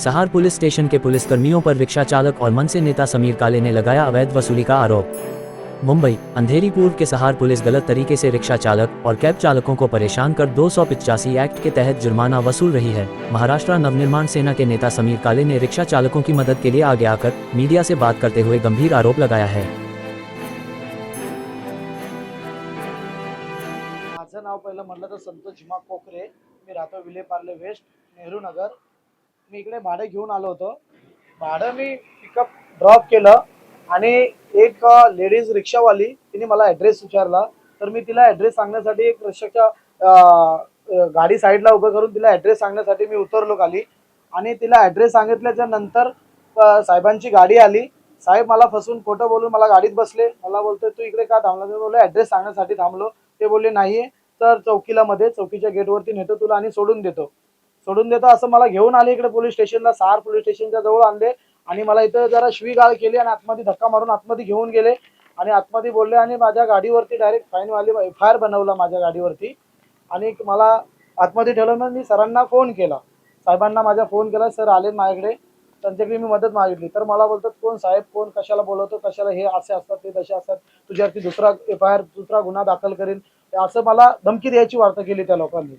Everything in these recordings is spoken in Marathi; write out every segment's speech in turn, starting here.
सहार पुलिस स्टेशन के पुलिसकर्मियों पर रिक्शा चालक और मनसे नेता समीर काले ने लगाया अवैध वसूली का आरोप। मुंबई अंधेरी पूर्व के सहार पुलिस गलत तरीके से रिक्शा चालक और कैब चालकों को परेशान कर 285 एक्ट के तहत जुर्माना वसूल रही है। महाराष्ट्र नवनिर्माण सेना के नेता समीर काले ने रिक्शा चालकों की मदद के लिए आगे आकर मीडिया से बात करते हुए गंभीर आरोप लगाया है। माझं नाव पहिलं म्हटलं तर संतोष झिमा कोकरे, मी राहतो विलेपार्ले वेस्ट, नेहरू नगर। मी इकडे भाडे घेऊन आलो होतो। भाडं मी पिकअप ड्रॉप केलं आणि एक लेडीज रिक्षावाली तिने मला ॲड्रेस विचारला, तर मी तिला ॲड्रेस सांगण्यासाठी एक रिक्षाच्या गाडी साईडला उभं करून तिला ॲड्रेस सांगण्यासाठी मी उतरलो खाली आणि तिला ॲड्रेस सांगितल्याच्या नंतर साहेबांची गाडी आली। साहेब मला फसवून खोटं बोलून मला गाडीत बसले। मला बोलतोय तू इकडे का थांबला? मी बोललो ॲड्रेस सांगण्यासाठी थांबलो। ते बोलले नाहीये तर चौकीच्या गेटवरती नेतो तुला आणि सोडून देतो असं मला घेऊन आले इकडे पोलीस स्टेशनला, सहार पोलीस स्टेशनच्या जवळ आणले आणि मला इथं जरा शिवीगाळ केली आणि आतमध्ये धक्का मारून आतमध्ये घेऊन गेले आणि आतमध्ये बोलले आणि माझ्या गाडीवरती डायरेक्ट फाईनवाले एफआयआर बनवला माझ्या गाडीवरती आणि मला आतमध्ये ठेवलं। मग मी सरांना फोन केला, साहेबांना माझा फोन केला, सर आले माझ्याकडे, त्यांच्याकडे मी मदत मागितली तर मला बोलतात कोण साहेब, कोण कशाला बोलवतो, कशाला हे असे असतात ते तसे असतात, तुझ्यावरती दुसरा एफआयआर दुसरा गुन्हा दाखल करेन असं मला धमकी द्यायची वार्ता केली त्या लोकांनी।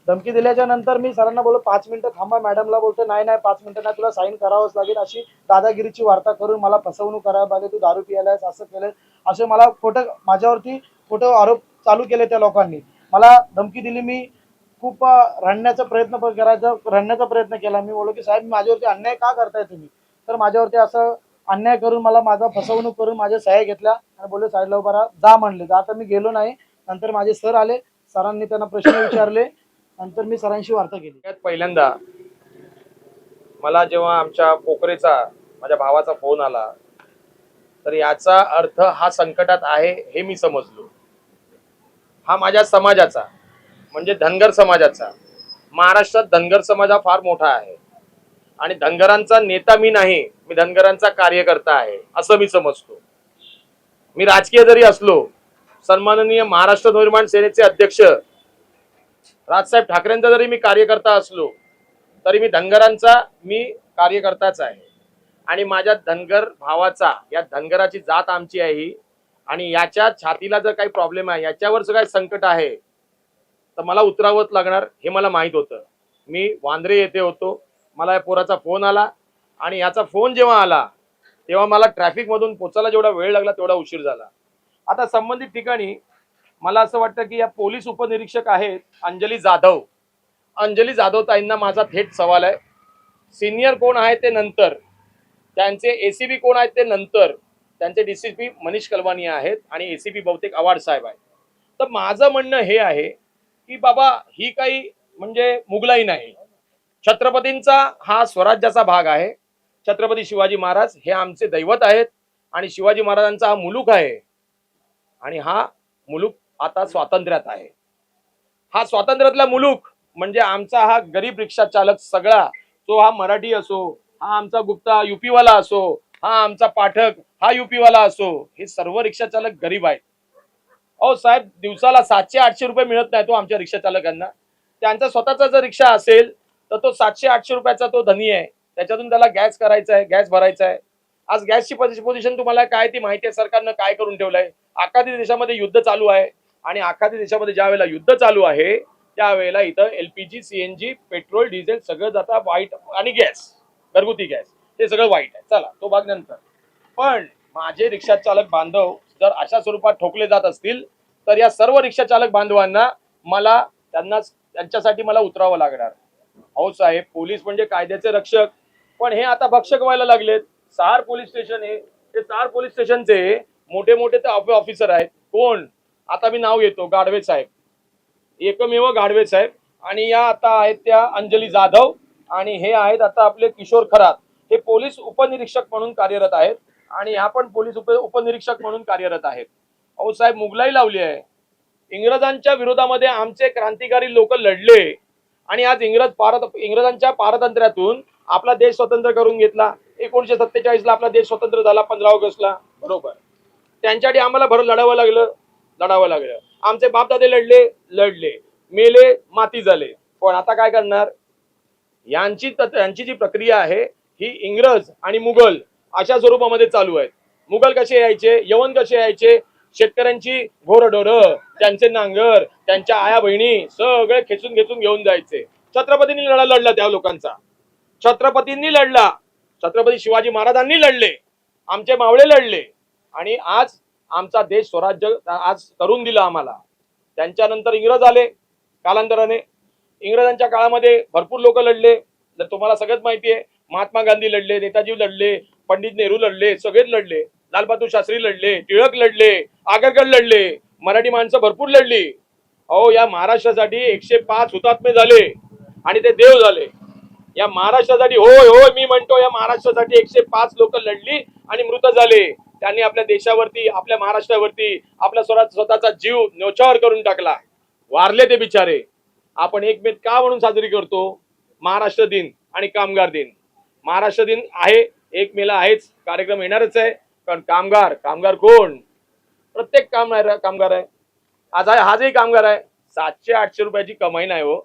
धमकी दिल्याच्या नंतर मी सरांना बोललो 5 मिनिटं थांबा, मॅडमला बोलतो नाही 5 मिनिटं नाही, तुला साईन करावंच लागेल अशी दादागिरीची वार्ता करून मला फसवणूक करायला लागली, तू दारू पियालायस असं केलं असे मला माझ्यावरती खोटं आरोप चालू केले त्या लोकांनी। मला धमकी दिली, मी खूप रडण्याचा प्रयत्न केला। मी बोललो की साहेब माझ्यावरती अन्याय का करताय तुम्ही? तर माझ्यावरती असं अन्याय करून मला माझा फसवणूक करून माझ्या सह्या घेतल्या आणि बोलले साईडला उभा राहा, जा म्हणले। आता मी गेलो नाही। नंतर माझे सर आले, सरांनी त्यांना प्रश्न विचारले, नंतर मी सरांशी वार्ता केली। पहिल्यांदा मला जेव्हा आमच्या कोकरेचा माझ्या भावाचा फोन आला तर याचा अर्थ हा संकटात आहे हे मी समजलो। हा माझ्या समाजाचा म्हणजे धनगर समाजाचा, महाराष्ट्रात धनगर समाज हा फार मोठा आहे आणि धनगरांचा नेता मी नाही, मी धनगरांचा कार्यकर्ता आहे असं मी समजतो। मी राजकीय जरी असलो, सन्माननीय महाराष्ट्र नवनिर्माण सेनेचे अध्यक्ष राजसाहेब ठाकरेंचा जरी मी कार्यकर्ता असलो तरी मी धनगरांचा कार्यकर्ताच आहे आणि माझ्या धनगर भावाचा, या धनगराची जात आमची आहे ही आणि याच्या छातीला जर काही प्रॉब्लेम आहे, याच्यावर जर काही संकट आहे तर मला उतरावंच लागणार हे मला माहित होतं। मी वांद्रे येथे होतो, मला या पोराचा फोन आला आणि याचा फोन जेव्हा आला तेव्हा मला ट्रॅफिक मधून पोचायला जेवढा वेळ लागला तेवढा उशीर झाला। आता संबंधित ठिकाणी मला असं वाटतं की या पोलीस उपनिरीक्षक आहेत अंजली जाधव ताईंना माझा थेट सवाल आहे। सिनियर कोण आहे ते नंतर, त्यांचे एसीपी कोण आहेत ते नंतर, त्यांचे डीसीपी मनीष कलवानी आहेत आणि एसीपी बहुतेक अवार्ड साहेब आहेत। तर माझं म्हणणं हे आहे की बाबा ही काही म्हणजे मुघलाई नाही, छत्रपतींचा हा स्वराज्याचा भाग आहे। छत्रपती शिवाजी महाराज हे आमचे दैवत आहेत आणि शिवाजी महाराजांचा हा मुलूक आहे आणि हा मुलूक आता स्वातंत्र्यात आहे। हा स्वातंत्र्यातला मुलूक म्हणजे आमचा हा गरीब रिक्षा चालक सगळा, तो हा मराठी असो, हा आमचा गुप्ता यूपीवाला असो, हा आमचा पाठक हा यूपीवाला असो, हे सर्व रिक्षा चालक गरीब आहेत। अहो साहेब, दिवसाला 700-800 रुपये मिळत नाही तो आमच्या रिक्षा चालकांना। त्यांचा स्वतःचा जर रिक्षा असेल तर तो 700-800 रुपयाचा तो धनी आहे, त्याच्यातून त्याला गॅस करायचा आहे, गॅस भरायचा आहे। आज गॅसची पोझिशन तुम्हाला काय ती माहिती आहे, सरकारनं काय करून ठेवलंय। आखाती देशामध्ये युद्ध चालू आहे आणि आखाती देशामध्ये ज्या वेळेला युद्ध चालू आहे त्यावेळेला इथं एलपीजी, सीएनजी, पेट्रोल, डिझेल सगळं जाता वाईट आणि गॅस, घरगुती गॅस हे सगळं वाईट आहे। चला तो भाग नंतर, पण माझे रिक्षा चालक बांधव जर अशा स्वरूपात ठोकले जात असतील तर या सर्व रिक्षा चालक बांधवांना त्यांच्यासाठी मला उतरावं लागणार। अहो साहेब, पोलीस म्हणजे कायद्याचे रक्षक, पण हे आता भक्षक व्हायला लागलेत। सहार पोलीस स्टेशन हे सहार पोलीस स्टेशनचे मोठे मोठे ते ऑफिसर आहेत। कोण? आता मी नाव येतो, गाढवे साहेब, एकमेव गाढवे साहेब, आणि या आता आहेत त्या अंजली जाधव आणि हे आहेत आता आपले किशोर खरात, हे पोलीस उपनिरीक्षक म्हणून कार्यरत आहेत आणि ह्या पण पोलीस उपनिरीक्षक म्हणून कार्यरत आहेत। अहो साहेब, मुघलाई लावली आहे। इंग्रजांच्या विरोधामध्ये आमचे क्रांतिकारी लोक लढले आणि आज इंग्रजांच्या पारतंत्र्यातून आपला देश स्वतंत्र करून घेतला। 1947 ला आपला देश स्वतंत्र झाला, 15 ऑगस्टला, बरोबर। त्यांच्यासाठी आम्हाला लढावं लागलं। आमचे बापदादे लढले, मेले, माती झाले, पण आता काय करणार? यांची जी प्रक्रिया आहे ही इंग्रज आणि मुघल अशा स्वरूपामध्ये चालू आहे. मुघल कसे यायचे, यवन कसे यायचे, शेतकऱ्यांची घोरडोरं, त्यांचे नांगर, त्यांच्या आया बहिणी सगळे खेचून घेऊन जायचे. छत्रपतींनी लढा लढला त्या लोकांचा, छत्रपतींनी लढला, छत्रपती शिवाजी महाराजांनी लढले, आमचे मावळे लढले आणि आज आमचा देश स्वराज्य आज करून दिला आम्हाला. त्यांच्यानंतर इंग्रज आले कालांतराने. इंग्रजांच्या काळामध्ये भरपूर लोक लढले. जर तुम्हाला सगळ्यात माहिती आहे, महात्मा गांधी लढले, नेताजी लढले, पंडित नेहरू लढले, सगळेच लढले, लालबहादूर शास्त्री लढले, टिळक लढले, आगरकर लढले, मराठी माणसं भरपूर लढली. अहो या महाराष्ट्रासाठी 105 हुतात्मे झाले आणि ते देव झाले. या महाराष्ट्रासाठी, होय होय मी म्हणतो, या महाराष्ट्रासाठी 105 लोक लढली आणि मृत झाले. त्यांनी आपल्या देशावरती, आपल्या महाराष्ट्रावरती आपला स्वतःचा जीव न्योछावर करून टाकला, वारले ते बिचारे. आपण 1 मे का म्हणून साजरी करतो? महाराष्ट्र दिन आणि कामगार दिन. महाराष्ट्र दिन आहे, 1 मेला आहेच, कार्यक्रम येणारच आहे. कारण कामगार कोण? प्रत्येक कामगार आहे. आजही कामगार आहे. 700-800 रुपयाची कमाई नाही हो,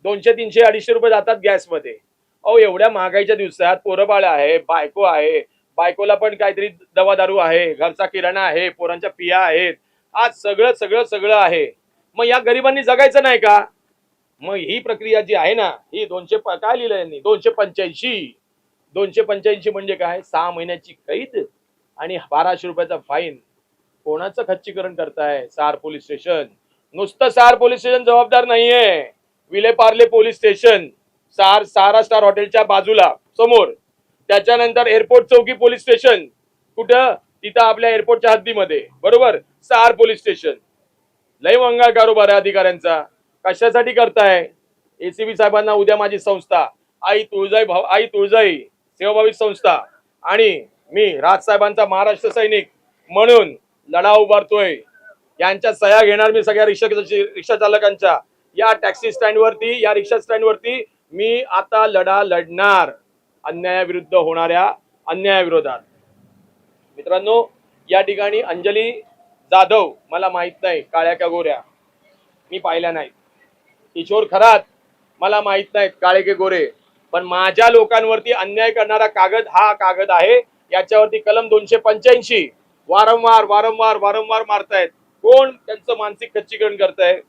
200-300-250 रुपये जातात गॅसमध्ये. अहो एवढ्या महागाईच्या दिवसात पोरं बाळ आहे, बायको आहे, बायकोला पण काहीतरी दवा दारू आहे, घरचा किराणा आहे, पोरांच्या पिया आहेत, आज सगळं आहे. मग या गरिबांनी जगायचं नाही का? मग ही प्रक्रिया जी आहे ना, ही 200 काय लिहिलं यांनी, 285 म्हणजे काय? 6 महिन्याची कैद आणि 1200 रुपयाचा फाईन. कोणाचं खच्चीकरण करताय? सार पोलीस स्टेशन. नुसतं सार पोलीस स्टेशन जबाबदार नाहीये, विलेपार्ले पोलीस स्टेशन, सारा स्टार हॉटेलच्या बाजूला समोर, त्याच्यानंतर एअरपोर्ट चौकी पोलीस स्टेशन, कुठं? तिथं आपल्या एअरपोर्टच्या हद्दीमध्ये, बरोबर, सार पोलीस स्टेशन. लय वंगाळ कारोबार आहे अधिकाऱ्यांचा. कशासाठी करताय? एसीबी साहेबांना उद्या माझी संस्था आई तुळजाई सेवाभावी संस्था आणि मी राजसाहेबांचा महाराष्ट्र सैनिक म्हणून लढा उभारतोय. यांच्या सह्या घेणार मी सगळ्या रिक्षा चालकांच्या. या टॅक्सी स्टँडवरती, या रिक्षा स्टँडवरती मी आता लढा लढणार अन्यायाविरुद्ध होणाऱ्या अन्यायाविरोधात. मित्रांनो, या ठिकाणी अंजली जाधव, मला माहित नाही काळ्या का गोऱ्या, मी पाहिल्या नाहीत. किशोर खरात, मला माहित नाहीत काळे के गोरे, पण माझ्या लोकांवरती अन्याय करणारा कागद हा कागद आहे. याच्यावरती कलम 285 वारंवार मारतायत. कोण त्यांचं मानसिक खच्चीकरण करताय?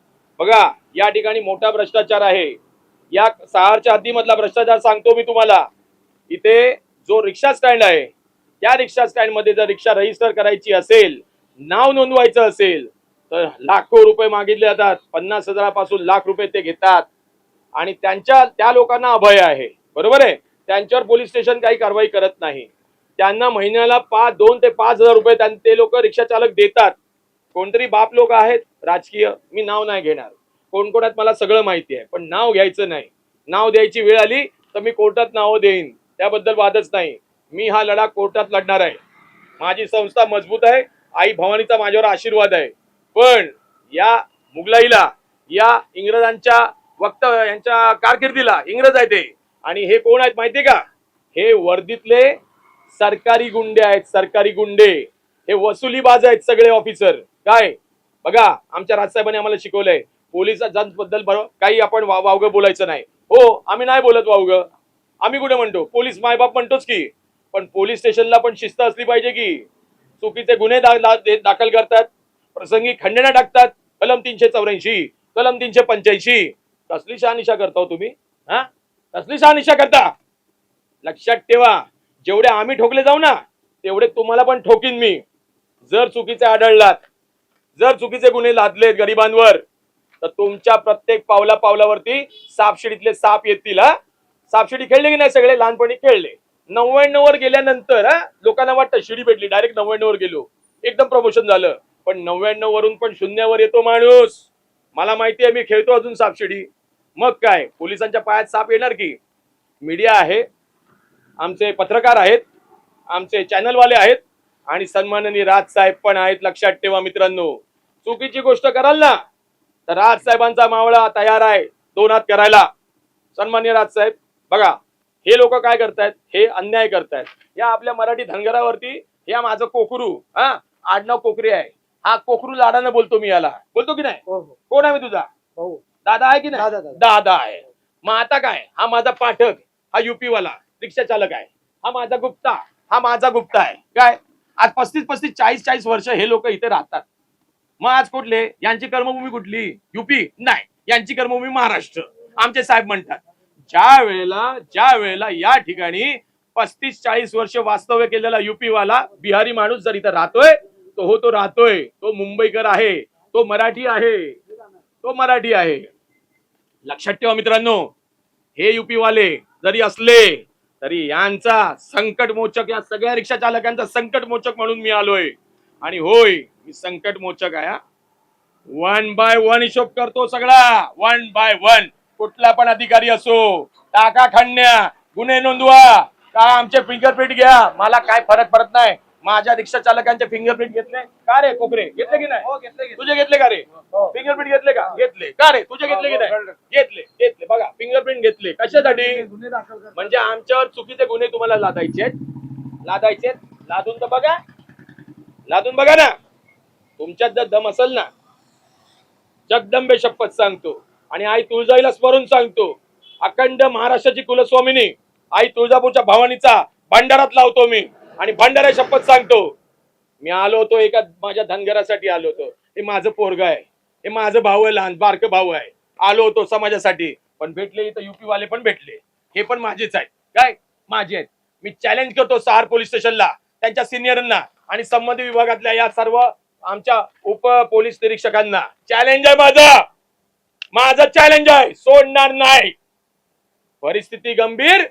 बघा, या ठिकाणी मोठा भ्रष्टाचार आहे. या सहारच्या हद्दीमधला भ्रष्टाचार सांगतो मी तुम्हाला. इथे जो रिक्षा स्टँड आहे, त्या रिक्षा स्टँड मध्ये जर रिक्षा रजिस्टर करायची असेल, नाव नोंदवायचं असेल, तर लाखो रुपये मागितले जातात. 50,000 पासून लाख रुपये ते घेतात आणि त्या लोकांना अभय आहे, बरोबर आहे. त्यांच्यावर पोलीस स्टेशन काही कारवाई करत नाही. त्यांना महिन्याला 2 ते 5,000 रुपये ते लोक रिक्षा चालक देतात. कोणतरी बाप लोक आहेत राजकीय, मी नाव नाही घेणार, कोण मला सगळं माहिती आहे, पण नाव घ्यायचं नाही. नाव द्यायची वेळ आली तर मी कोर्टात नाव देईन, त्याबद्दल वादच नाही. मी हा लढा कोर्टात लढणार आहे. माझी संस्था मजबूत आहे, आई भवानीचा माझ्यावर आशीर्वाद आहे. पण या मुघलाईला, या इंग्रजांच्या यांच्या कारकिर्दीला, इंग्रज आहे ते, आणि हे कोण आहेत माहितीये का? हे वर्दीतले सरकारी गुंडे आहेत, सरकारी गुंडे. हे वसुलीबाज आहेत सगळे ऑफिसर. काय बघा, आमच्या राजसाहेबांनी आम्हाला शिकवलंय, पोलिसांबद्दल काही आपण वावगं बोलायचं नाही. हो, आम्ही नाही बोलत वावगं, आम्ही कुठे म्हणतो, पोलीस मायबाप म्हणतोच की, पण पोलीस स्टेशनला पण शिस्त असली पाहिजे की. चुकीचे गुन्हे दाखल करतात, प्रसंगी खंडण्या टाकतात, कलम 384, कलम 385. कसली शहानिशा करता हो तुम्ही? हा, कसली शहानिशा करता? लक्षात ठेवा, जेवढे आम्ही ठोकले जाऊ ना, तेवढे तुम्हाला पण ठोकीन मी. जर चुकीचे आढळलात, जर चुकीचे गुन्हे लादलेत गरिबांवर, तर तुमच्या प्रत्येक पावलावरती सापशिडीतले साप येतील. सापशिडी खेळले की नाही? सगळे लहानपणी खेळले. 99 वर गेल्यानंतर लोकांना वाटतं शिडी भेटली, डायरेक्ट 99 वर गेलो, एकदम प्रमोशन झालं. पण 99 वरून पण 0 येतो माणूस. मला माहिती आहे, मी खेळतो अजून सापशिडी. मग काय, पोलिसांच्या पायात साप येणार की? मीडिया आहे, आमचे पत्रकार आहेत, आमचे चॅनलवाले आहेत आणि सन्माननीय राजसाहेब पण आहेत. लक्षात ठेवा मित्रांनो, चुकीची गोष्ट कराल ना, तर राजसाहेबांचा मावळा तयार आहे 2 हात करायला. सन्माननीय राजसाहेब बघा, हे लोक काय करतायत, हे अन्याय करतायत. या आपल्या मराठी धनगरावरती, हे माझं कोकरू, आडनाव कोकरे आहे, हा कोकरू लाडानं बोलतो मी, याला बोलतो की नाही? कोण आहे मी तुझा? दादा आहे की नाही? दादा आहे. मग आता काय, हा माझा पाठक, हा युपी वाला रिक्षा चालक आहे, हा माझा गुप्ता, हा माझा गुप्ता आहे. काय आज 35 40 वर्ष हे लोक इथे राहतात. मग आज कुठले, यांची कर्मभूमी कुठली? युपी नाही, यांची कर्मभूमी महाराष्ट्र. आमचे साहेब म्हणतात ज्या वेळेला या ठिकाणी 35-40 वर्ष वास्तव्य केलेला युपी वाला बिहारी माणूस जर इथं राहतोय, तो राहतोय, तो मुंबईकर आहे, तो मराठी आहे. लक्षात ठेवा मित्रांनो, हे युपी वाले जरी असले तरी यांचा संकटमोचक, या सगळ्या रिक्षा चालकांचा संकटमोचक म्हणून मी आलोय. आणि होय, मी संकटमोचक आहे. 1 by 1 हिशोब करतो सगळा, 1 by 1. कुठला पण अधिकारी असो, टाका खंड्या, गुन्हे नोंदवा, का आमचे फिंगरप्रिंट घ्या, मला काय फरक पडत नाही. माझ्या रिक्षा चालकांचे फिंगरप्रिंट घेतले का रे कोकरे? घेतले की नाही? तुझे घेतले का रे? फिंगरप्रिंट घेतले का? घेतले का रे? तुझे घेतले की नाही? घेतले. बघा, फिंगरप्रिंट घेतले कशासाठी? म्हणजे आमच्यावर चुकीचे गुन्हे तुम्हाला लादायचे. लादून बघा ना. तुमच्यात जर दम असेल ना, जगदंबे शपथ सांगतो आणि आई तुळजाईला स्मरून सांगतो, अखंड महाराष्ट्राची कुलस्वामिनी आई तुळजापूरच्या भवानीचा भंडारात लावतो मी, आणि भंडारा शपथ सांगतो, मी आलो होतो एका माझ्या धनगरासाठी आलो होतो. हे माझं पोरग आहे, हे माझं भाऊ आहे, लहान बारक भाऊ आहे. आलो होतो समाजासाठी, पण भेटले इथं युपी वाले पण भेटले. हे पण माझेच आहेत. काय माझे आहेत. मी चॅलेंज करतो सहार पोलीस स्टेशनला, त्यांच्या सिनियरांना आणि संबंधित विभागातल्या या सर्व आमच्या उप पोलीस निरीक्षकांना. चॅलेंज आहे माझं चॅलेंज आहे, सोडणार नाही. परिस्थिती गंभीर,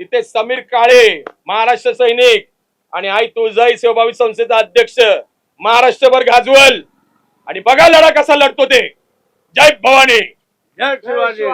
तिथे समीर काळे, महाराष्ट्र सैनिक आणि आई तुळजाई सेवाभावी संस्थेचा अध्यक्ष महाराष्ट्रभर गाजवल. आणि बघा लढा कसा लढतो ते. जय भवानी, जय शिवाजी.